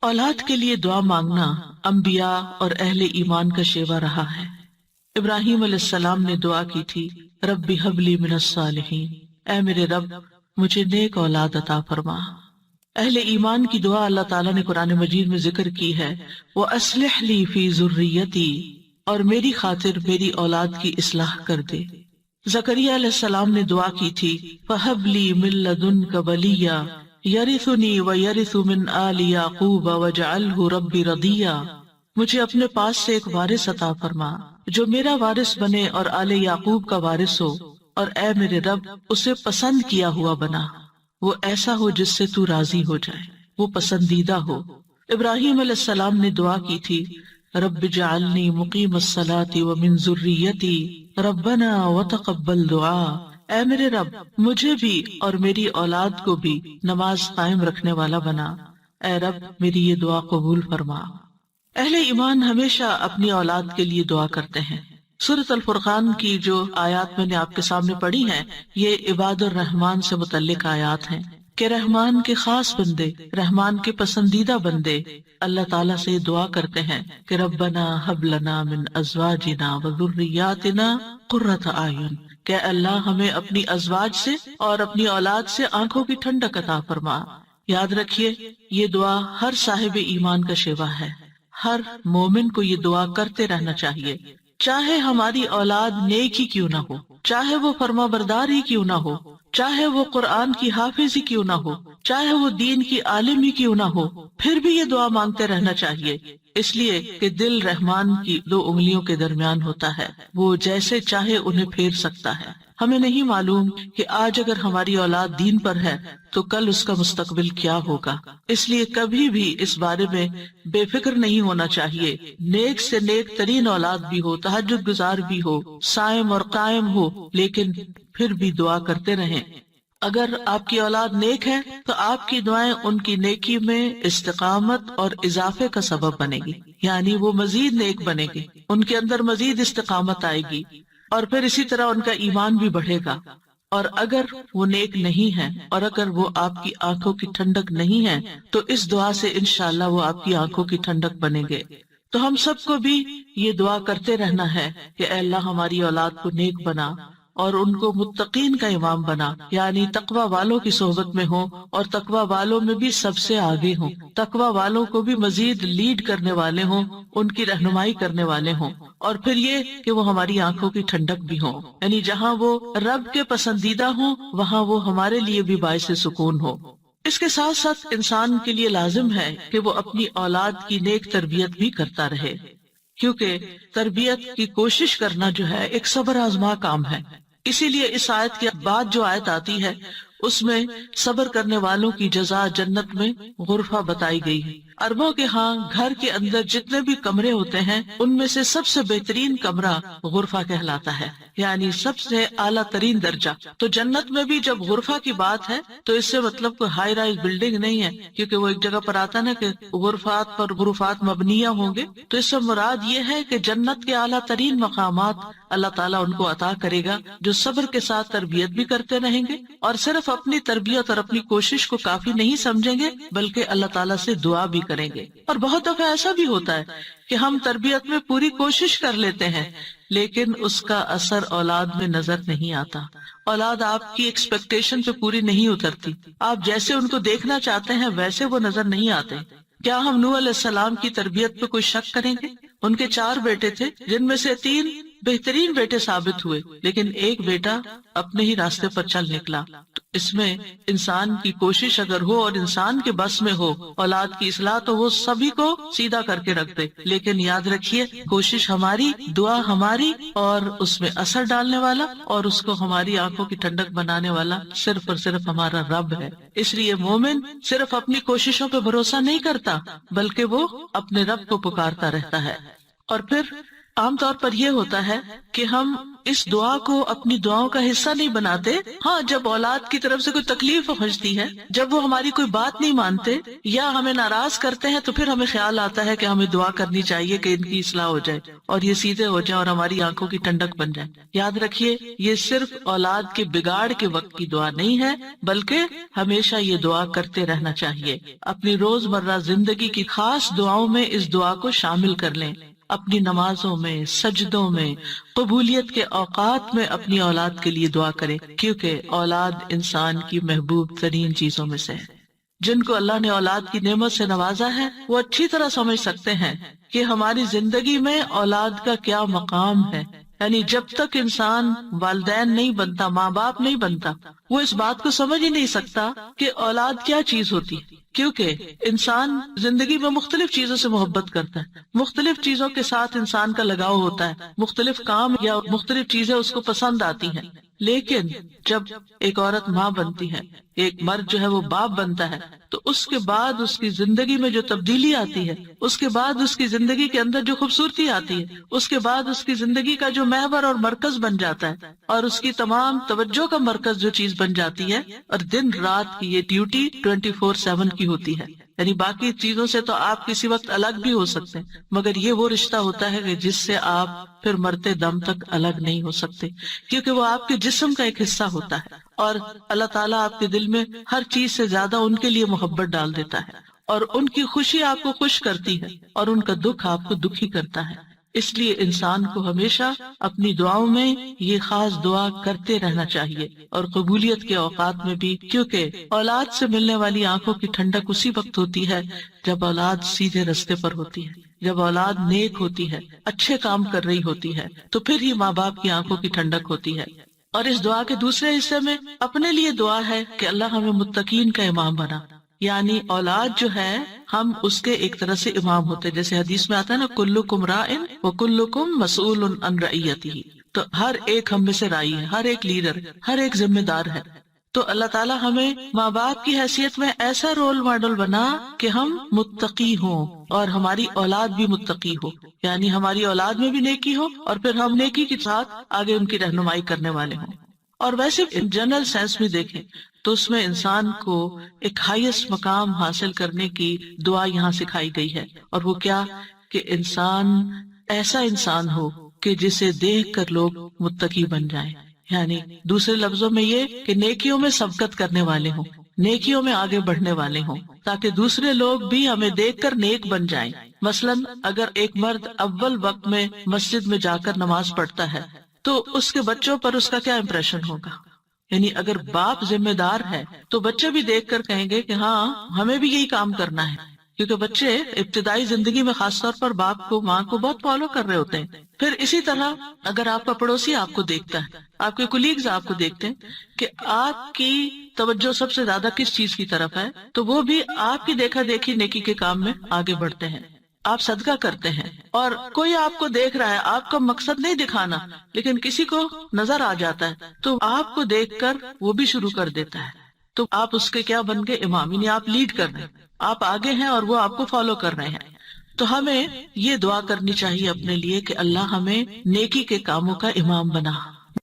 اولاد کے لیے دعا مانگنا انبیاء اور اہل ایمان کا شیوا رہا ہے۔ ابراہیم علیہ السلام نے دعا کی تھی، رب ہب لی من الصالحین، اے میرے رب مجھے نیک اولاد عطا فرما۔ اہل ایمان کی دعا اللہ تعالیٰ نے قرآن مجید میں ذکر کی ہے، وَأَصْلِحْ لِي فِي ذُرِّيَّتِي، اور میری خاطر میری اولاد کی اصلاح کر دے۔ زکریا علیہ السلام نے دعا کی تھی، فَهَبْ لِي مِن لَّدُنْكَ وَلِيًّا يَرِثُنِي وَيَرِثُ مِنْ آلِ يَعْقُوبَ وَاجْعَلْهُ رَبِّ رَضِيًّا، مجھے اپنے پاس سے ایک وارث عطا فرما جو میرا وارث بنے اور آل یعقوب کا وارث ہو، اور اے میرے رب اسے پسند کیا ہوا بنا، وہ ایسا ہو جس سے تو راضی ہو جائے، وہ پسندیدہ ہو۔ ابراہیم علیہ السلام نے دعا کی تھی، رب اجعلنی مقیم الصلاۃ ومن ذریتی ربنا وتقبل دعا، اے میرے رب مجھے بھی اور میری اولاد کو بھی نماز قائم رکھنے والا بنا، اے رب میری یہ دعا قبول فرما۔ اہل ایمان ہمیشہ اپنی اولاد کے لیے دعا کرتے ہیں۔ سورۃ الفرقان کی جو آیات میں نے آپ کے سامنے پڑھی ہیں، یہ عباد الرحمن سے متعلق آیات ہیں کہ رحمان کے خاص بندے، رحمان کے پسندیدہ بندے اللہ تعالیٰ سے دعا کرتے ہیں کہ ربنا ہب لنا من ازواجنا وذریاتنا قرۃ اعین، کہ اللہ ہمیں اپنی ازواج سے اور اپنی اولاد سے آنکھوں کی ٹھنڈک عطا فرما۔ یاد رکھیے یہ دعا ہر صاحب ایمان کا شیوا ہے، ہر مومن کو یہ دعا کرتے رہنا چاہیے، چاہے ہماری اولاد نیک ہی کیوں نہ ہو، چاہے وہ فرما بردار ہی کیوں نہ ہو، چاہے وہ قرآن کی حافظ ہی کیوں نہ ہو، چاہے وہ دین کی عالم ہی کیوں نہ ہو، پھر بھی یہ دعا مانگتے رہنا چاہیے، اس لیے کہ دل رحمان کی دو انگلیوں کے درمیان ہوتا ہے، وہ جیسے چاہے انہیں پھیر سکتا ہے۔ ہمیں نہیں معلوم کہ آج اگر ہماری اولاد دین پر ہے تو کل اس کا مستقبل کیا ہوگا، اس لیے کبھی بھی اس بارے میں بے فکر نہیں ہونا چاہیے۔ نیک سے نیک ترین اولاد بھی ہو، تہجد گزار بھی ہو، صائم اور قائم ہو، لیکن پھر بھی دعا کرتے رہیں۔ اگر آپ کی اولاد نیک ہے تو آپ کی دعائیں ان کی نیکی میں استقامت اور اضافے کا سبب بنے گی، یعنی وہ مزید نیک بنے گی، ان کے اندر مزید استقامت آئے گی، اور پھر اسی طرح ان کا ایمان بھی بڑھے گا۔ اور اگر وہ نیک نہیں ہے اور اگر وہ آپ کی آنکھوں کی ٹھنڈک نہیں ہے تو اس دعا سے انشاءاللہ وہ آپ کی آنکھوں کی ٹھنڈک بنیں گے۔ تو ہم سب کو بھی یہ دعا کرتے رہنا ہے کہ اے اللہ ہماری اولاد کو نیک بنا اور ان کو متقین کا امام بنا، یعنی تقوی والوں کی صحبت میں ہوں اور تقوی والوں میں بھی سب سے آگے ہوں، تقوی والوں کو بھی مزید لیڈ کرنے والے ہوں، ان کی رہنمائی کرنے والے ہوں، اور پھر یہ کہ وہ ہماری آنکھوں کی ٹھنڈک بھی ہوں، یعنی جہاں وہ رب کے پسندیدہ ہوں وہاں وہ ہمارے لیے بھی باعث سکون ہو۔ اس کے ساتھ ساتھ انسان کے لیے لازم ہے کہ وہ اپنی اولاد کی نیک تربیت بھی کرتا رہے، کیونکہ تربیت کی کوشش کرنا جو ہے ایک صبر آزما کام ہے۔ اسی لیے اس آیت کے بعد جو آیت آتی ہے اس میں صبر کرنے والوں کی جزا جنت میں غرفہ بتائی گئی ہے۔ عربوں کے ہاں گھر کے اندر جتنے بھی کمرے ہوتے ہیں ان میں سے سب سے بہترین کمرہ غرفہ کہلاتا ہے، یعنی سب سے اعلیٰ ترین درجہ۔ تو جنت میں بھی جب غرفہ کی بات ہے تو اس سے مطلب کوئی ہائی رائز بلڈنگ نہیں ہے، کیونکہ وہ ایک جگہ پر آتا نا کہ غرفات پر غرفات مبنیہ ہوں گے، تو اس سے مراد یہ ہے کہ جنت کے اعلیٰ ترین مقامات اللہ تعالیٰ ان کو عطا کرے گا، جو صبر کے ساتھ تربیت بھی کرتے رہیں گے اور صرف اپنی تربیت اور اپنی کوشش کو کافی نہیں سمجھیں گے بلکہ اللہ تعالیٰ سے دعا بھی کریں گے۔ اور بہت دفعہ ایسا بھی ہوتا ہے کہ ہم تربیت میں پوری کوشش کر لیتے ہیں لیکن اس کا اثر اولاد میں نظر نہیں آتا، اولاد آپ کی ایکسپیکٹیشن پہ پوری نہیں اترتی، آپ جیسے ان کو دیکھنا چاہتے ہیں ویسے وہ نظر نہیں آتے۔ کیا ہم نوح علیہ السلام کی تربیت پہ کوئی شک کریں گے؟ ان کے 4 بیٹے تھے جن میں سے 3 بہترین بیٹے ثابت ہوئے، لیکن ایک بیٹا اپنے ہی راستے پر چل نکلا۔ اس میں انسان کی کوشش اگر ہو اور انسان کے بس میں ہو اولاد کی اصلاح تو وہ سبھی کو سیدھا کر کے رکھ دے، لیکن یاد رکھیے کوشش ہماری، دعا ہماری، اور اس میں اثر ڈالنے والا اور اس کو ہماری آنکھوں کی ٹھنڈک بنانے والا صرف اور صرف ہمارا رب ہے۔ اس لیے مومن صرف اپنی کوششوں پہ بھروسہ نہیں کرتا بلکہ وہ اپنے رب کو پکارتا رہتا ہے۔ اور پھر عام طور پر یہ ہوتا ہے کہ ہم اس دعا کو اپنی دعاؤں کا حصہ نہیں بناتے. ہاں، جب اولاد کی طرف سے کوئی تکلیف پہنچتی ہے، جب وہ ہماری کوئی بات نہیں مانتے یا ہمیں ناراض کرتے ہیں، تو پھر ہمیں خیال آتا ہے کہ ہمیں دعا کرنی چاہیے کہ ان کی اصلاح ہو جائے اور یہ سیدھے ہو جائیں اور ہماری آنکھوں کی ٹھنڈک بن جائے. یاد رکھیے، یہ صرف اولاد کے بگاڑ کے وقت کی دعا نہیں ہے، بلکہ ہمیشہ یہ دعا کرتے رہنا چاہیے. اپنی روزمرہ زندگی کی خاص دعاؤں میں اس دعا کو شامل کر لیں. اپنی نمازوں میں، سجدوں میں، قبولیت کے اوقات میں اپنی اولاد کے لیے دعا کریں، کیونکہ اولاد انسان کی محبوب ترین چیزوں میں سے ہے. جن کو اللہ نے اولاد کی نعمت سے نوازا ہے وہ اچھی طرح سمجھ سکتے ہیں کہ ہماری زندگی میں اولاد کا کیا مقام ہے. یعنی جب تک انسان والدین نہیں بنتا، ماں باپ نہیں بنتا، وہ اس بات کو سمجھ ہی نہیں سکتا کہ اولاد کیا چیز ہوتی ہے. کیونکہ انسان زندگی میں مختلف چیزوں سے محبت کرتا ہے، مختلف چیزوں کے ساتھ انسان کا لگاؤ ہوتا ہے، مختلف کام یا مختلف چیزیں اس کو پسند آتی ہیں. لیکن جب ایک عورت ماں بنتی ہے، ایک مرد جو ہے وہ باپ بنتا ہے، تو اس کے بعد اس کی زندگی میں جو تبدیلی آتی ہے، اس کے بعد اس کی زندگی کے اندر جو خوبصورتی آتی ہے، اس کے بعد اس کی زندگی کا جو محور اور مرکز بن جاتا ہے اور اس کی تمام توجہ کا مرکز جو چیز بن جاتی ہے، اور دن رات کی یہ ڈیوٹی 24/7 کی ہوتی ہے. یعنی باقی چیزوں سے تو آپ کسی وقت الگ بھی ہو سکتے ہیں، مگر یہ وہ رشتہ ہوتا ہے کہ جس سے آپ پھر مرتے دم تک الگ نہیں ہو سکتے، کیونکہ وہ آپ کے جسم کا ایک حصہ ہوتا ہے. اور اللہ تعالیٰ آپ کے دل میں ہر چیز سے زیادہ ان کے لیے محبت ڈال دیتا ہے، اور ان کی خوشی آپ کو خوش کرتی ہے اور ان کا دکھ آپ کو دکھی کرتا ہے. اس لیے انسان کو ہمیشہ اپنی دعاؤں میں یہ خاص دعا کرتے رہنا چاہیے، اور قبولیت کے اوقات میں بھی، کیونکہ اولاد سے ملنے والی آنکھوں کی ٹھنڈک اسی وقت ہوتی ہے جب اولاد سیدھے رستے پر ہوتی ہے، جب اولاد نیک ہوتی ہے، اچھے کام کر رہی ہوتی ہے، تو پھر ہی ماں باپ کی آنکھوں کی ٹھنڈک ہوتی ہے. اور اس دعا کے دوسرے حصے میں اپنے لیے دعا ہے کہ اللہ ہمیں متقین کا امام بنا. یعنی اولاد جو ہے، ہم اس کے ایک طرح سے امام ہوتے، جیسے حدیث میں آتا ہے نا، کلکم راعٍ وکلکم مسئول عن رعیتہ. تو ہر ایک ہم میں سے راعی ہے، ہر ایک لیڈر، ہر ایک ذمہ دار ہے. تو اللہ تعالیٰ ہمیں ماں باپ کی حیثیت میں ایسا رول ماڈل بنا کہ ہم متقی ہوں اور ہماری اولاد بھی متقی ہو، یعنی ہماری اولاد میں بھی نیکی ہو اور پھر ہم نیکی کے ساتھ آگے ان کی رہنمائی کرنے والے ہوں. اور ویسے جنرل سینس میں دیکھیں تو اس میں انسان کو ایک ہائیسٹ مقام حاصل کرنے کی دعا یہاں سکھائی گئی ہے، اور وہ کیا کہ انسان ایسا انسان ہو کہ جسے دیکھ کر لوگ متقی بن جائیں. یعنی دوسرے لفظوں میں یہ کہ نیکیوں میں سبقت کرنے والے ہوں، نیکیوں میں آگے بڑھنے والے ہوں، تاکہ دوسرے لوگ بھی ہمیں دیکھ کر نیک بن جائیں. مثلاً اگر ایک مرد اول وقت میں مسجد میں جا کر نماز پڑھتا ہے تو اس کے بچوں پر اس کا کیا امپریشن ہوگا. یعنی اگر باپ ذمہ دار ہے تو بچے بھی دیکھ کر کہیں گے کہ ہاں ہمیں بھی یہی کام کرنا ہے، کیونکہ بچے ابتدائی زندگی میں خاص طور پر باپ کو، ماں کو بہت فالو کر رہے ہوتے ہیں. پھر اسی طرح اگر آپ کا پڑوسی آپ کو دیکھتا ہے، آپ کے کولیگز آپ کو دیکھتے ہیں کہ آپ کی توجہ سب سے زیادہ کس چیز کی طرف ہے، تو وہ بھی آپ کی دیکھا دیکھی نیکی کے کام میں آگے بڑھتے ہیں. آپ صدقہ کرتے ہیں اور کوئی آپ کو دیکھ رہا ہے، آپ کا مقصد نہیں دکھانا، لیکن کسی کو نظر آ جاتا ہے تو آپ کو دیکھ کر وہ بھی شروع کر دیتا ہے، تو آپ اس کے کیا بن گئے؟ امام. یعنی آپ لیڈ کر رہے ہیں، آپ آگے ہیں اور وہ آپ کو فالو کر رہے ہیں. تو ہمیں یہ دعا کرنی چاہیے اپنے لیے کہ اللہ ہمیں نیکی کے کاموں کا امام بنا.